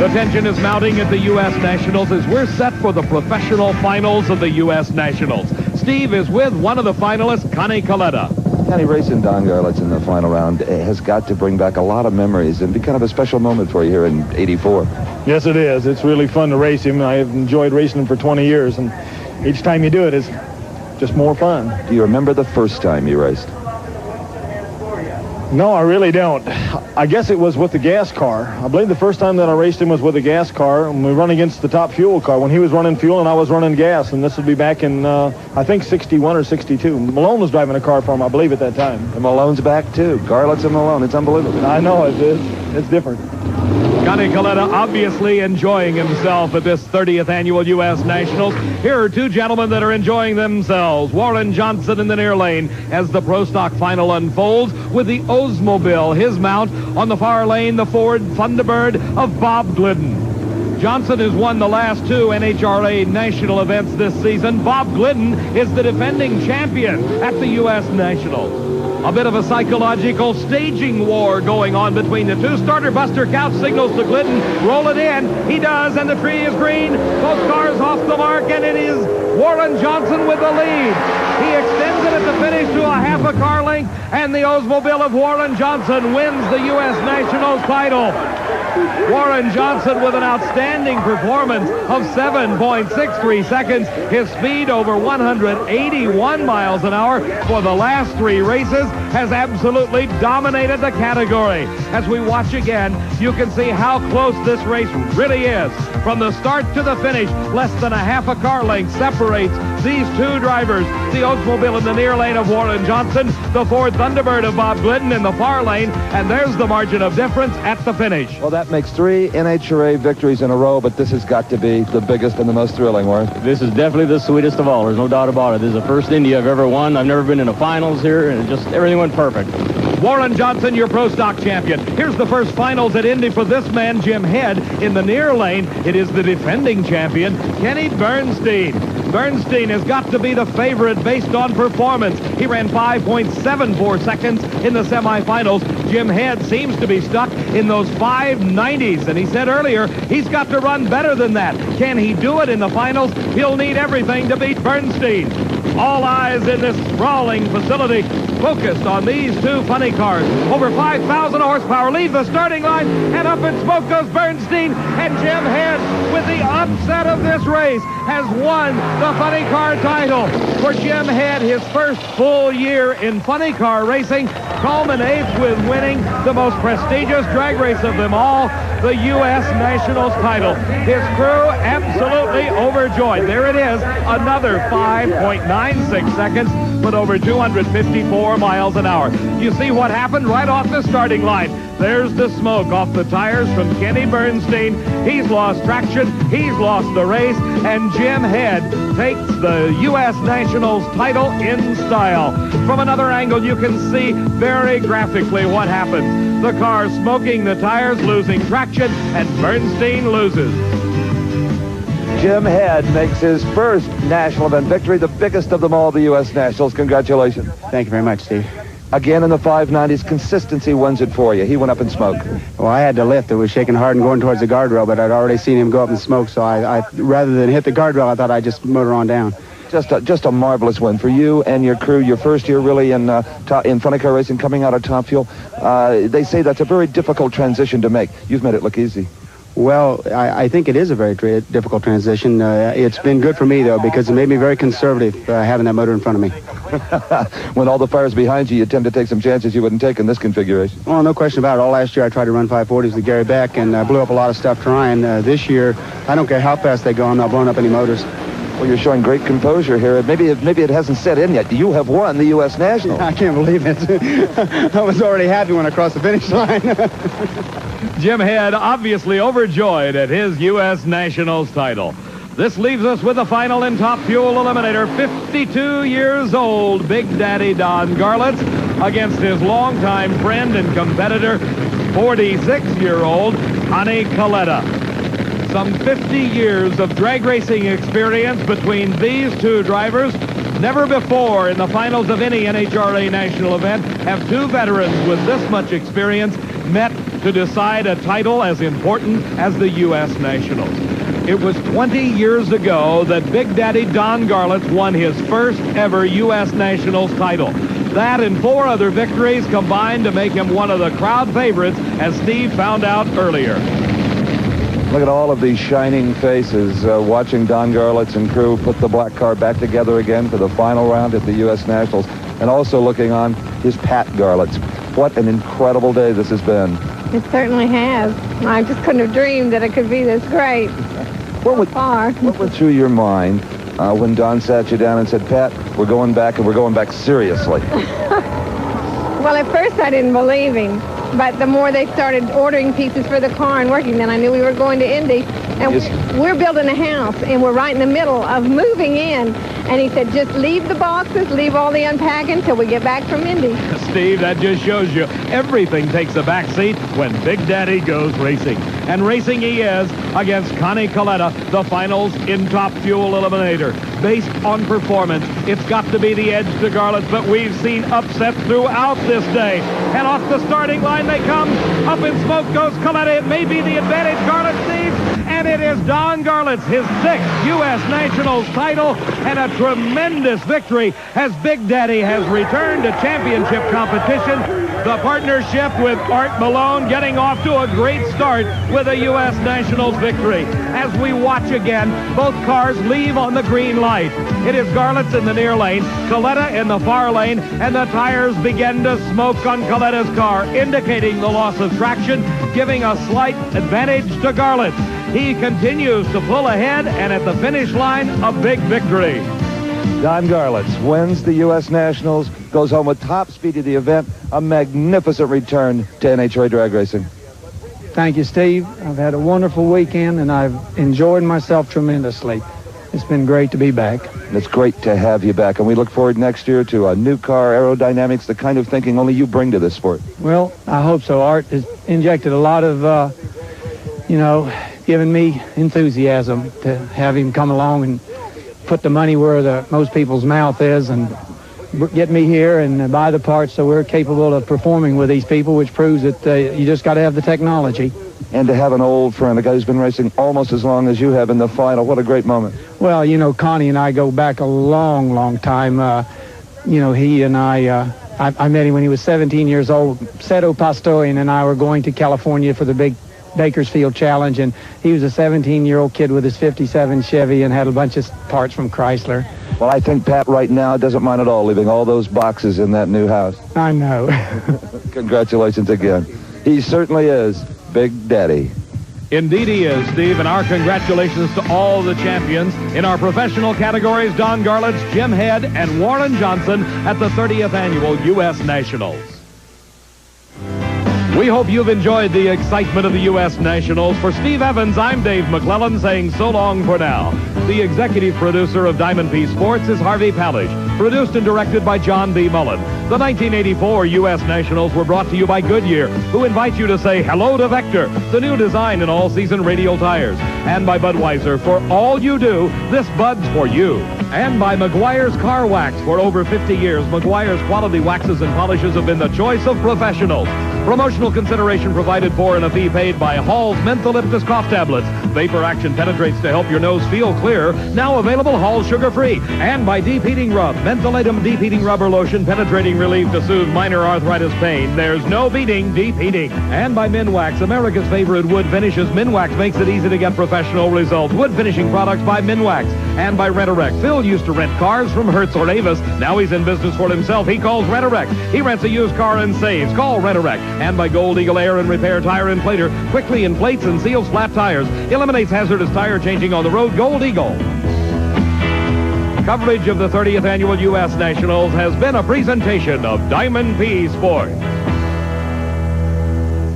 The tension is mounting at the U.S. Nationals as we're set for the professional finals of the U.S. Nationals. Steve is with one of the finalists, Connie Coletta. Connie, racing Don Garlits in the final round has got to bring back a lot of memories and be kind of a special moment for you here in '84. Yes, it is. It's really fun to race him. I've enjoyed racing him for 20 years, and each time you do it, it's just more fun. Do you remember the first time you raced? No, I really don't. I guess it was with the gas car. I believe the first time that I raced him was with a gas car, and we run against the top fuel car when he was running fuel and I was running gas, and this would be back in, I think, 61 or 62. Malone was driving a car for him, I believe, at that time. And Malone's back, too. Garlits and Malone. It's unbelievable. I know. It's different. Connie Coletta obviously enjoying himself at this 30th annual U.S. Nationals. Here are two gentlemen that are enjoying themselves. Warren Johnson in the near lane as the Pro Stock final unfolds with the Oldsmobile, his mount. On the far lane, the Ford Thunderbird of Bob Glidden. Johnson has won the last two NHRA national events this season. Bob Glidden is the defending champion at the U.S. Nationals. A bit of a psychological staging war going on between the two. Starter Buster Couch signals to Glidden. Roll it in. He does, and the tree is green. Both cars off the mark, and it is Warren Johnson with the lead. He extends it at the finish to a half a car length, and the Oldsmobile of Warren Johnson wins the U.S. Nationals title. Warren Johnson with an outstanding performance of 7.63 seconds. His speed over 181 miles an hour for the last three races has absolutely dominated the category. As we watch again, you can see how close this race really is. From the start to the finish, less than a half a car length separates these two drivers. The Oldsmobile in the near lane of Warren Johnson, the Ford Thunderbird of Bob Glidden in the far lane, and there's the margin of difference at the finish. Well, that makes 3 NHRA victories in a row, but this has got to be the biggest and the most thrilling, Warren. This is definitely the sweetest of all. There's no doubt about it. This is the first Indy I've ever won. I've never been in the finals here, and just everything went perfect. Warren Johnson, your Pro Stock champion. Here's the first finals at Indy for this man, Jim Head. In the near lane, it is the defending champion, Kenny Bernstein. Bernstein has got to be the favorite based on performance. He ran 5.74 seconds in the semifinals. Jim Head seems to be stuck in those 590s, and he said earlier he's got to run better than that. Can he do it in the finals? He'll need everything to beat Bernstein. All eyes in this sprawling facility focused on these two funny cars. Over 5,000 horsepower leaves the starting line, and up in smoke goes Bernstein, and Jim Head, with the upset of this race, has won the funny car title. For Jim Head, his first full year in funny car racing culminates with winning the most prestigious drag race of them all, the U.S. Nationals title. His crew absolutely overjoyed. There it is, another 5.96 seconds, but over 254 miles an hour. You see what happened right off the starting line. There's the smoke off the tires from Kenny Bernstein. He's lost traction. He's lost the race. And Jim Head takes the U.S. Nationals title in style. From another angle, you can see very graphically what happens. The car smoking the tires, losing traction, and Bernstein loses. Jim Head makes his first national event victory, the biggest of them all, the U.S. Nationals. Congratulations. Thank you very much, Steve. Again in the 590s, consistency wins it for you. He went up in smoke. Well, I had to lift. It was shaking hard and going towards the guardrail, but I'd already seen him go up in smoke, so I rather than hit the guardrail, I thought I'd just motor on down. Just a marvelous win for you and your crew. Your first year really in funny car racing, coming out of Top Fuel. They say that's a very difficult transition to make. You've made it look easy. Well, I think it is a very difficult transition. It's been good for me, though, because it made me very conservative having that motor in front of me. When all the fire's behind you, you tend to take some chances you wouldn't take in this configuration. Well, no question about it. All last year I tried to run 540s with Gary Beck and blew up a lot of stuff trying. This year, I don't care how fast they go, I'm not blowing up any motors. Well, you're showing great composure here. Maybe it hasn't set in yet. You have won the U.S. Nationals. I can't believe it. I was already happy when I crossed the finish line. Jim Head obviously overjoyed at his U.S. Nationals title. This leaves us with the final in Top Fuel Eliminator. 52 years old, Big Daddy Don Garlits against his longtime friend and competitor, 46-year-old Connie Coletta. Some 50 years of drag racing experience between these two drivers. Never before in the finals of any NHRA national event have two veterans with this much experience met to decide a title as important as the U.S. Nationals. It was 20 years ago that Big Daddy Don Garlits won his first ever U.S. Nationals title. That and 4 other victories combined to make him one of the crowd favorites, as Steve found out earlier. Look at all of these shining faces watching Don Garlits and crew put the black car back together again for the final round at the U.S. Nationals. And also looking on is Pat Garlits. What an incredible day this has been. It certainly has. I just couldn't have dreamed that it could be this great. What went through your mind when Don sat you down and said, Pat, we're going back, and we're going back seriously? Well, at first I didn't believe him. But the more they started ordering pieces for the car and working, then I knew we were going to Indy. And we're building a house, and we're right in the middle of moving in. And he said, just leave the boxes, leave all the unpacking till we get back from Indy. Steve, that just shows you everything takes a back seat when Big Daddy goes racing. And racing he is against Connie Coletta, the finals in Top Fuel Eliminator. Based on performance, it's got to be the edge to Garlits, but we've seen upsets throughout this day. And off the starting line they come. Up in smoke goes Coletta. It may be the advantage, Garlits, Steve. And it is Don Garlits, his 6th U.S. Nationals title, and a tremendous victory as Big Daddy has returned to championship competition. The partnership with Art Malone getting off to a great start with a U.S. Nationals victory. As we watch again, both cars leave on the green light. It is Garlits in the near lane, Coletta in the far lane, and the tires begin to smoke on Coletta's car, indicating the loss of traction, giving a slight advantage to Garlits. He continues to pull ahead, and at the finish line, a big victory. Don Garlits wins the U.S. Nationals, goes home with top speed of the event, a magnificent return to NHRA drag racing. Thank you, Steve. I've had a wonderful weekend, and I've enjoyed myself tremendously. It's been great to be back. It's great to have you back, and we look forward next year to a new car, aerodynamics, the kind of thinking only you bring to this sport. Well, I hope so. Art has injected a lot of, given me enthusiasm to have him come along and put the money where most people's mouth is and get me here and buy the parts so we're capable of performing with these people, which proves that you just got to have the technology. And to have an old friend, a guy who's been racing almost as long as you have in the final, what a great moment. Well, Connie and I go back a long, long time. He and I met him when he was 17 years old. Seto Pastorian and I were going to California for the big Bakersfield Challenge, and he was a 17-year-old kid with his 57 Chevy and had a bunch of parts from Chrysler. Well, I think Pat right now doesn't mind at all leaving all those boxes in that new house. I know. Congratulations again. He certainly is Big Daddy. Indeed he is, Steve, and our congratulations to all the champions in our professional categories, Don Garlits, Jim Head, and Warren Johnson at the 30th Annual U.S. Nationals. We hope you've enjoyed the excitement of the U.S. Nationals. For Steve Evans, I'm Dave McClellan saying so long for now. The executive producer of Diamond P Sports is Harvey Palish. Produced and directed by John B. Mullen. The 1984 U.S. Nationals were brought to you by Goodyear, who invite you to say hello to Vector, the new design in all-season radial tires. And by Budweiser, for all you do, this Bud's for you. And by McGuire's Car Wax. For over 50 years, McGuire's quality waxes and polishes have been the choice of professionals. Promotional consideration provided for and a fee paid by Hall's Mentholyptus Cough Tablets. Vapor action penetrates to help your nose feel clear. Now available Hall's sugar-free. And by Deep Heating Rub. Mentholatum Deep Heating Rubber Lotion. Penetrating relief to soothe minor arthritis pain. There's no beating Deep Heating. And by Minwax, America's favorite wood finishes. Minwax makes it easy to get professional results. Wood finishing products by Minwax. And by Rent-A-Wreck. Phil used to rent cars from Hertz or Avis. Now he's in business for himself. He calls Rent-A-Wreck. He rents a used car and saves. Call Rent-A-Wreck. And by Gold Eagle Air and Repair Tire Inflator. Quickly inflates and seals flat tires. Eliminates hazardous tire changing on the road. Gold Eagle. Coverage of the 30th Annual U.S. Nationals has been a presentation of Diamond P Sports.